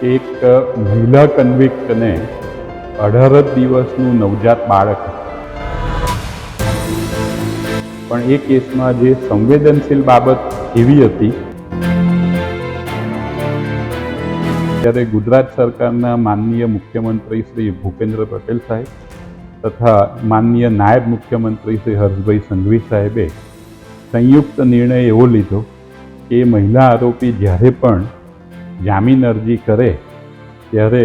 એક મહિલા કન્વિક્ટને 18 દિવસનું નવજાત બાળક પણ એ કેસમાં જે સંવેદનશીલ બાબત એવી હતી ત્યારે ગુજરાત સરકારના માનનીય મુખ્યમંત્રી શ્રી ભૂપેન્દ્ર પટેલ સાહેબ તથા માનનીય નાયબ મુખ્યમંત્રી શ્રી હર્ષભાઈ સંઘવી સાહેબે સંયુક્ત નિર્ણય એવો લીધો કે મહિલા આરોપી જ્યારે પણ જામીન અરજી કરે ત્યારે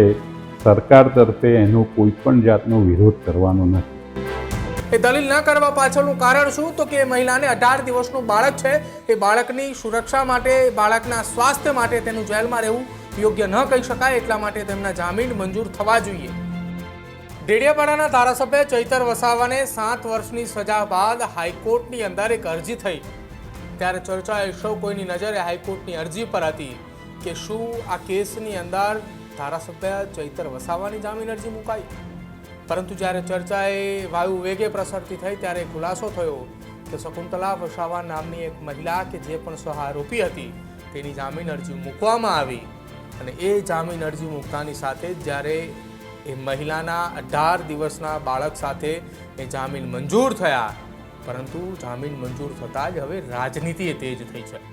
સરકાર તરફે એનો કોઈ પણ જાતનો વિરોધ કરવાનો નથી। એ દલીલ ન કરવા પાછળનું કારણ શું? તો કે મહિલાને 18 દિવસનું બાળક છે, એ બાળકની સુરક્ષા માટે, બાળકના સ્વાસ્થ્ય માટે તેનું જેલમાં રહેવું યોગ્ય ન કહી શકાય, એટલા માટે તેમના જામીન મંજૂર થવા જોઈએ। ડેડિયાપાડાના ધારાસભ્ય ચૈતર વસાવાને 7 વર્ષની સજા બાદ હાઈકોર્ટની અંદર એક અરજી થઈ, ત્યારે ચર્ચા એ સૌ કોઈની નજરે હાઈકોર્ટની અરજી પર હતી કે શું આ કેસની અંદર ધારાસભ્ય ચૈતર વસાવાની જામીન અરજી મુકાઈ? પરંતુ જ્યારે ચર્ચાએ વાયુ વેગે પ્રસરતી થઈ ત્યારે ખુલાસો થયો કે શકુંતલા વસાવા નામની એક મહિલા કે જે પણ સહ આરોપી હતી તેની જામીન અરજી મૂકવામાં આવી અને એ જામીન અરજી મૂકતાની સાથે જ જ્યારે એ મહિલાના 18 દિવસના બાળક સાથે એ જામીન મંજૂર થયા, પરંતુ જામીન મંજૂર થતાં જ હવે રાજનીતિ તેજ થઈ છે।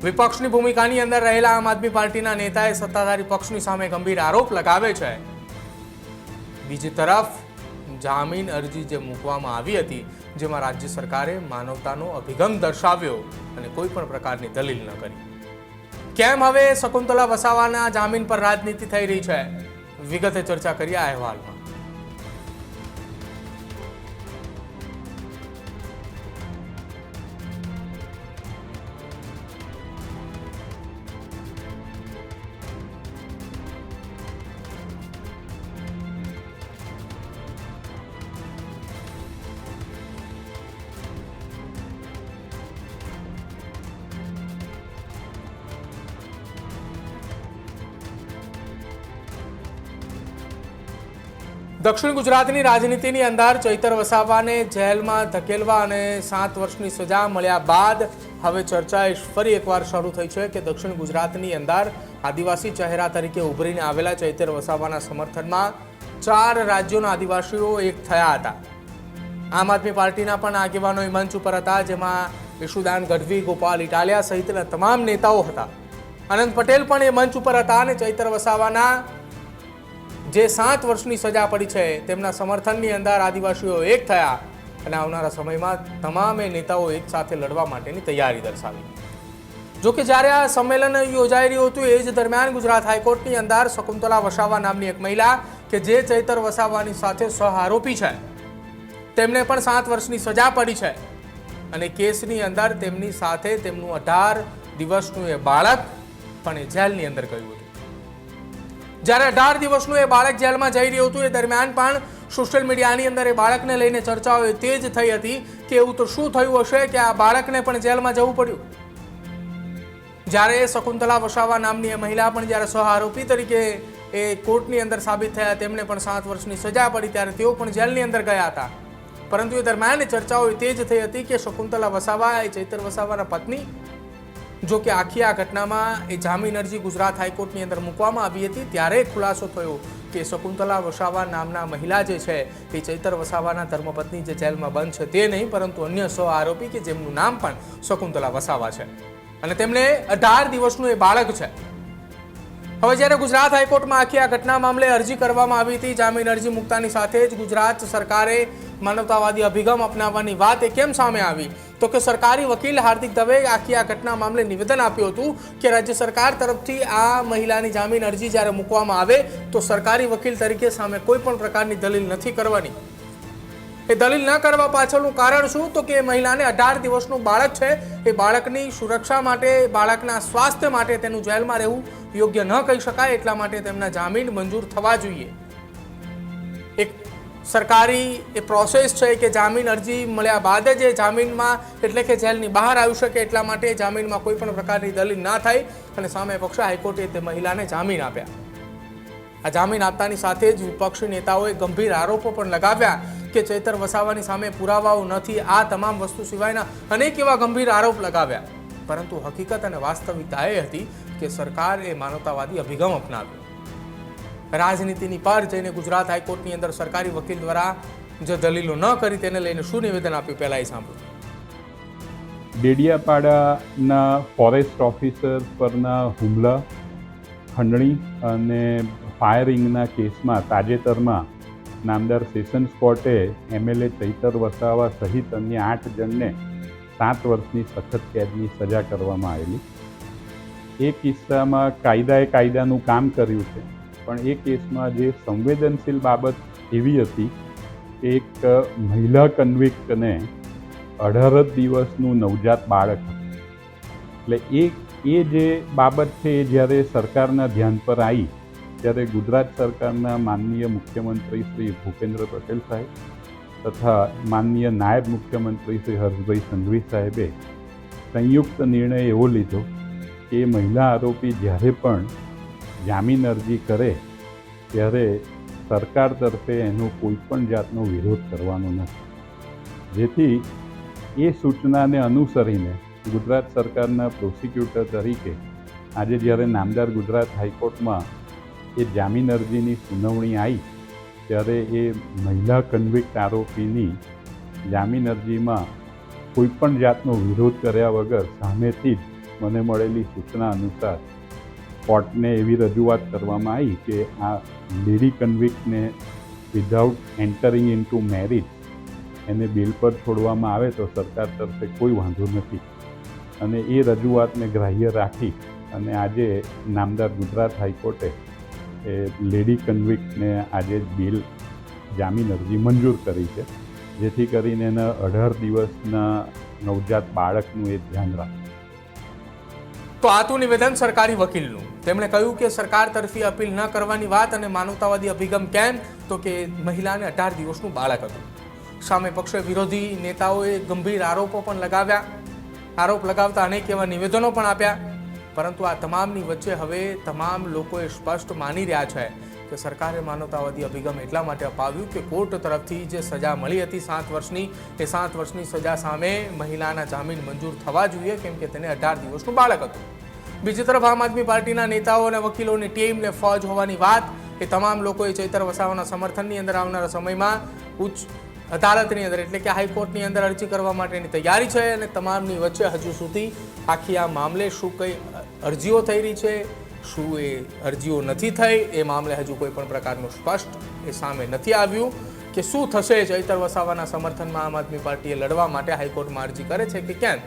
વિપક્ષની ભૂમિકાની અંદર રહેલા આમ આદમી પાર્ટીના નેતાએ સત્તાધારી પક્ષની સામે ગંભીર આરોપ લગાવે છે। બીજી તરફ જામીન અરજી જે મૂકવામાં આવી હતી જેમાં રાજ્ય સરકારે માનવતાનો અભિગમ દર્શાવ્યો અને કોઈ પણ પ્રકારની દલીલ ન કરી। કેમ હવે શકુંતલા વસાવાના જામીન પર રાજનીતિ થઈ રહી છે? વિગતે ચર્ચા કરીએ આ અહેવાલમાં। દક્ષિણ ગુજરાતની રાજનીતિની અંદર ચૈતર વસાવાને જેલમાં ધકેલવા અને 7 વર્ષની સજા મળ્યા બાદ હવે ચર્ચા ફરી એકવાર શરૂ થઈ છે કે દક્ષિણ ગુજરાતની અંદર આદિવાસી ચહેરા તરીકે ઉભરીને આવેલા ચૈતર વસાવાના સમર્થનમાં 4 રાજ્યોના આદિવાસીઓ એક થયા હતા। આમ આદમી પાર્ટીના પણ આગેવાનો એ મંચ ઉપર હતા, જેમાં ઈશુદાન ગઢવી, ગોપાલ ઇટાલિયા સહિતના તમામ નેતાઓ હતા। અનંત પટેલ પણ એ મંચ ઉપર હતા અને ચૈતર વસાવાના જે 7 વર્ષની સજા પડી છે તેમના સમર્થનની અંદર આદિવાસીઓ એક થયા અને આવનારા સમયમાં તમામે નેતાઓ એક સાથે લડવા માટેની તૈયારી દર્શાવી। જોકે જ્યારે આ સંમેલન યોજાઈ રહ્યું હતું એ જ દરમિયાન ગુજરાત હાઈકોર્ટની અંદર શકુંતલા વસાવા નામની એક મહિલા કે જે ચૈતર વસાવાની સાથે સહ આરોપી છે તેમને પણ 7 વર્ષની સજા પડી છે અને કેસની અંદર તેમની સાથે તેમનું 18 દિવસનું એ બાળક પણ એ જેલની અંદર ગયું હતું। જ્યારે 18 દિવસનું એ બાળક જેલમાં જઈ રહ્યું હતું એ દરમિયાન પણ સોશિયલ મીડિયાની અંદર એ બાળકને લઈને ચર્ચાઓ તેજ થઈ હતી કે એવું તો શું થયું હશે કે આ બાળકને પણ જેલમાં જવું પડ્યું। જ્યારે શકુંતલા વસાવા નામની એ મહિલા પણ જ્યારે સહ આરોપી તરીકે એ કોર્ટની અંદર સાબિત થયા, તેમને પણ 7 વર્ષની સજા પડી, ત્યારે તેઓ પણ જેલની અંદર ગયા હતા। પરંતુ એ દરમિયાન ચર્ચાઓ તેજ થઈ હતી કે શકુંતલા વસાવા એ ચૈતર વસાવાના પત્ની, જો કે આખી આ ઘટનામાં એ જામીન અરજી ગુજરાત હાઈકોર્ટની અંદર મૂકવામાં આવી હતી ત્યારે ખુલાસો થયો કે શકુંતલા વસાવા નામના મહિલા જે છે એ ચૈતર વસાવાના ધર્મપત્ની જે જેલમાં બંધ છે તે નહીં, પરંતુ અન્ય સહ આરોપી કે જેમનું નામ પણ શકુંતલા વસાવા છે અને તેમને 18 દિવસનું એ બાળક છે। હવે જ્યારે ગુજરાત હાઈકોર્ટમાં આખી આ ઘટના મામલે અરજી કરવામાં આવી હતી, જામીન અરજી મૂકતાની સાથે જ ગુજરાત સરકારે માનવતાવાદી અભિગમ અપનાવવાની વાત એ કેમ સામે આવી? તો કે સરકારી વકીલ હાર્દિક દવે આખી આ ઘટના મામલે નિવેદન આપ્યું હતું કે રાજ્ય સરકાર તરફથી આ મહિલાની જામીન અરજી જ્યારે મૂકવામાં આવે તો સરકારી વકીલ તરીકે સામે કોઈ પણ પ્રકારની દલીલ નથી કરવાની। એ દલીલ ન કરવા પાછળનું કારણ શું? તો કે મહિલાને 18 દિવસનું બાળક છે, એ બાળકની સુરક્ષા માટે, બાળકના સ્વાસ્થ્ય માટે તેનું જેલમાં રહેવું યોગ્ય ન કહી શકાય, એટલા માટે તેમના જામીન મંજૂર થવા જોઈએ। એક સરકારી એ પ્રોસેસ છે કે જામીન અરજી મળ્યા બાદ જ એ જામીનમાં એટલે કે જેલની બહાર આવી શકે, એટલા માટે જામીનમાં કોઈ પણ પ્રકારની દલીલ ના થાય અને સામે પક્ષ હાઈકોર્ટે તે મહિલાને જામીન આપ્યા। આ જામીન આપતાની સાથે જ વિપક્ષી નેતાઓએ ગંભીર આરોપો પણ લગાવ્યા કે ચૈતર વસાવાની સામે પુરાવાઓ નથી, આ તમામ વસ્તુ સિવાયના અનેક એવા ગંભીર આરોપ લગાવ્યા। પરંતુ હકીકત અને વાસ્તવિકતા એ હતી કે સરકારે માનવતાવાદી અભિગમ અપનાવ્યો. રાજનીતિની પર જઈને ગુજરાત હાઈકોર્ટની અંદર સરકારી વકીલ દ્વારા જે દલીલો ન કરી તેને લઈને શું નિવેદન આપ્યું પહેલા એ સાંભળ્યું. ડેડિયાપાડાના ફોરેસ્ટ ઓફિસર પરના હુમલા, ખંડણી અને ફાયરિંગના કેસમાં તાજેતરમાં નામદાર સેશન્સ કોર્ટે MLA ચૈતર વસાવા સહિત અન્ય 8 જણને 7 વર્ષની સખત કેદની સજા કરવામાં આવેલી. એ કિસ્સામાં કાયદાએ કાયદાનું કામ કર્યું છે, પણ એ કેસમાં જે સંવેદનશીલ બાબત એવી હતી કે એક મહિલા કન્વિક્ટને 18 દિવસનું નવજાત બાળક હતું. એટલે એ જે બાબત છે એ જ્યારે સરકારના ધ્યાન પર આવી ત્યારે ગુજરાત સરકારના માનનીય મુખ્યમંત્રી શ્રી ભૂપેન્દ્ર પટેલ સાહેબ તથા માનનીય નાયબ મુખ્યમંત્રી શ્રી હર્ષભાઈ સંઘવી સાહેબે સંયુક્ત નિર્ણય એવો લીધો કે મહિલા આરોપી જ્યારે પણ જામીન અરજી કરે ત્યારે સરકાર તરફે એનો કોઈ પણ જાતનો વિરોધ કરવાનો નથી. જેથી એ સૂચનાને અનુસરીને ગુજરાત સરકારના પ્રોસિક્યુટર તરીકે આજે જ્યારે નામદાર ગુજરાત હાઈકોર્ટમાં એ જામીન અરજીની સુનાવણી આવી ત્યારે એ મહિલા કન્વિક્ટ આરોપીની જામીન અરજીમાં કોઈ પણ જાતનો વિરોધ કર્યા વગર સામેથી જ મને મળેલી સૂચના અનુસાર કોર્ટને એવી રજૂઆત કરવામાં આવી કે આ લેડી કન્વિક્ટને વિધાઉટ એન્ટરિંગ ઇન્ટુ મેરિજ એને બેલ પર છોડવામાં આવે તો સરકાર તરફે કોઈ વાંધો નથી. અને એ રજૂઆતને ગ્રાહ્ય રાખી અને આજે નામદાર ગુજરાત હાઈકોર્ટે એ લેડી કન્વિક્ટને આજે બેલ જામીન અરજી મંજૂર કરી છે, જેથી કરીને એના 18 દિવસના નવજાત બાળકનું એ ધ્યાન રાખે. તો આ તો નિવેદન સરકારી વકીલનું. તેમણે કહ્યું કે સરકાર તરફી અપીલ ન કરવાની વાત અને માનવતાવાદી અભિગમ કેમ, તો કે મહિલાને 18 દિવસનું બાળક હતું. સામે પક્ષે વિરોધી નેતાઓએ ગંભીર આરોપો પણ લગાવ્યા. આરોપ લગાવતા અનેક એવા નિવેદનો પણ આપ્યા. પરંતુ આ તમામની વચ્ચે હવે તમામ લોકોએ સ્પષ્ટ માની રહ્યા છે કે સરકારે માનવતાવાદી અભિગમ એટલા માટે અપાવ્યું કે કોર્ટ તરફથી જે સજા મળી હતી 7 વર્ષની, એ 7 વર્ષની સજા સામે મહિલાના જામીન મંજૂર થવા જોઈએ, કેમ કે તેને 18 દિવસનું બાળક હતું. બીજી તરફ આમ આદમી પાર્ટીના નેતાઓ અને વકીલોની ટીમને ફોજ હોવાની વાત એ તમામ લોકોએ ચૈતર વસાવાના સમર્થનની અંદર આવનારા સમયમાં ઉચ્ચ અદાલતની અંદર એટલે કે હાઈકોર્ટની અંદર અરજી કરવા માટેની તૈયારી છે. અને તમામની વચ્ચે હજુ સુધી આખી આ મામલે શું કઈ અરજીઓ થઈ રહી છે, શું એ અરજીઓ નથી થઈ, એ મામલે હજુ કોઈ પણ પ્રકારનું સ્પષ્ટ એ સામે નથી આવ્યું કે શું થશે. ચૈતર વસાવાના સમર્થનમાં આમ આદમી પાર્ટીએ લડવા માટે હાઈકોર્ટમાં અરજી કરે છે કે કેમ.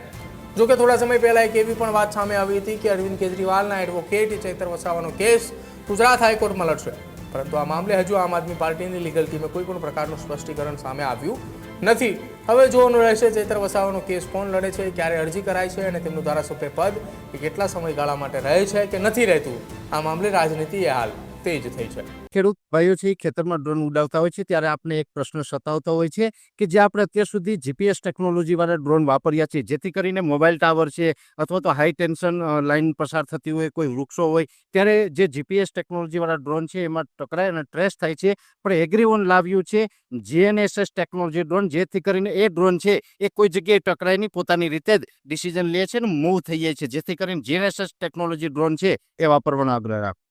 જોકે થોડા સમય પહેલા એક એવી પણ વાત સામે આવી હતી કે અરવિંદ કેજરીવાલના એડવોકેટ ચૈતર વસાવાનો કેસ ગુજરાત હાઈકોર્ટમાં લડશે, પરંતુ આ મામલે હજુ આમ આદમી પાર્ટીની લીગલ ટીમે કોઈ પણ પ્રકારનું સ્પષ્ટીકરણ સામે આવ્યું નથી. હવે જોવાનું રહેશે ચૈતર વસાવાનો કેસ કોણ લડે છે, ક્યારે અરજી કરાય છે અને તેમનું ધારાસભ્ય પદ એ કેટલા સમયગાળા માટે રહે છે કે નથી રહેતું. આ મામલે રાજનીતિ એ હાલ તેજ થઈ છે. ખેડૂત ભાઈઓ છે ખેતરમાં ડ્રોન ઉડાવતા હોય છે ત્યારે આપણે એક પ્રશ્ન સતાવતો હોય છે કે જે આપણે અત્યાર સુધી GPS ટેકનોલોજી વાળા ડ્રોન વાપર્યા છે, જેથી કરીને મોબાઈલ ટાવર છે અથવા તો હાઈ ટેન્શન લાઇન પસાર થતી હોય, કોઈ વૃક્ષો હોય, ત્યારે જે GPS ટેકનોલોજી વાળા ડ્રોન છે એમાં ટકરાય અને ટ્રેસ થાય છે. પણ એગ્રીવન લાવ્યું છે GNSS ટેકનોલોજી ડ્રોન, જેથી કરીને એ ડ્રોન છે એ કોઈ જગ્યાએ ટકરાય નહીં, પોતાની રીતે જ ડિસિઝન લે છે અને મૂવ થઈ જાય છે, જેથી કરીને GNSS ટેકનોલોજી ડ્રોન છે એ વાપરવાનો આગ્રહ રાખો.